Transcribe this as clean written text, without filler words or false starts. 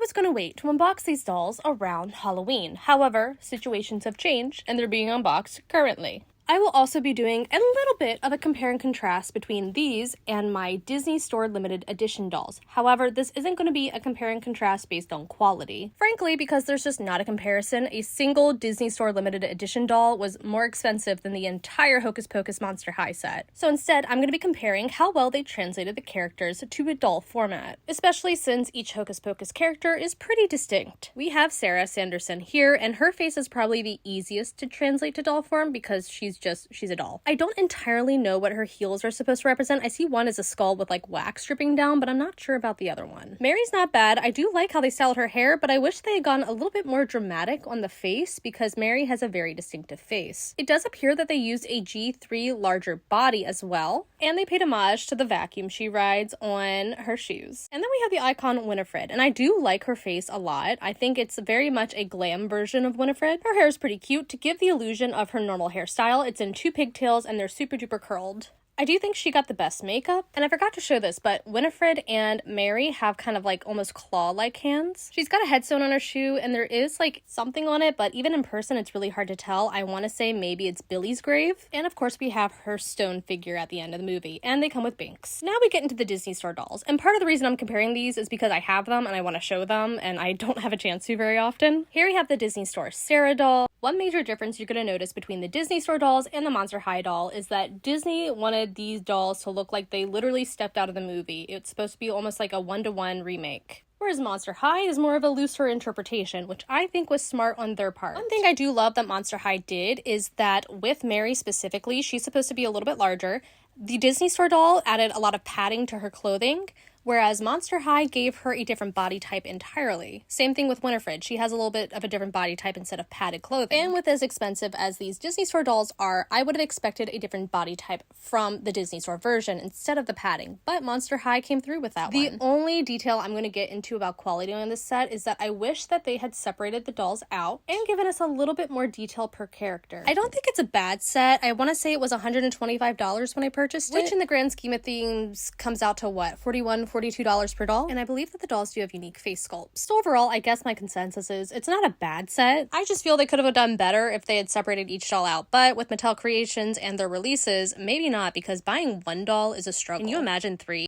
was going to wait to unbox these dolls around Halloween. However, situations have changed and they're being unboxed currently. I will also be doing a little bit of a compare and contrast between these and my Disney Store limited edition dolls. However, this isn't going to be a compare and contrast based on quality. Frankly, because there's just not a comparison, a single Disney Store limited edition doll was more expensive than the entire Hocus Pocus Monster High set. So instead, I'm going to be comparing how well they translated the characters to a doll format, especially since each Hocus Pocus character is pretty distinct. We have Sarah Sanderson here, and her face is probably the easiest to translate to doll form because she's a doll. I don't entirely know what her heels are supposed to represent. I see one as a skull with like wax dripping down, but I'm not sure about the other one. Mary's not bad. I do like how they styled her hair, but I wish they had gone a little bit more dramatic on the face because Mary has a very distinctive face. It does appear that they used a G3 larger body as well, and they paid homage to the vacuum she rides on her shoes. And then we have the icon Winifred, and I do like her face a lot. I think it's very much a glam version of Winifred. Her hair is pretty cute to give the illusion of her normal hairstyle. It's in 2 pigtails and they're super duper curled. I do think she got the best makeup, and I forgot to show this, but Winifred and Mary have kind of like almost claw-like hands. She's got a headstone on her shoe, and there is like something on it, but even in person, it's really hard to tell. I want to say maybe it's Billy's grave. And of course, we have her stone figure at the end of the movie, and they come with Binks. Now we get into the Disney Store dolls, and part of the reason I'm comparing these is because I have them and I want to show them, and I don't have a chance to very often. Here we have the Disney Store Sarah doll. One major difference you're going to notice between the Disney Store dolls and the Monster High doll is that Disney wanted these dolls to look like they literally stepped out of the movie. It's supposed to be almost like a one-to-one remake. Whereas Monster High is more of a looser interpretation, which I think was smart on their part. One thing I do love that Monster High did is that with Mary specifically, she's supposed to be a little bit larger. The Disney Store doll added a lot of padding to her clothing, whereas Monster High gave her a different body type entirely. Same thing with Winifred. She has a little bit of a different body type instead of padded clothing. And with as expensive as these Disney Store dolls are, I would have expected a different body type from the Disney Store version instead of the padding, but Monster High came through with that one. The only detail I'm going to get into about quality on this set is that I wish that they had separated the dolls out and given us a little bit more detail per character. I don't think it's a bad set. I want to say it was $125 when I purchased it, which in the grand scheme of things comes out to what, $42 per doll, and I believe that the dolls do have unique face sculpts. So overall, I guess my consensus is it's not a bad set. I just feel they could have done better if they had separated each doll out, but with Mattel Creations and their releases, maybe not, because buying one doll is a struggle. Can you imagine 3?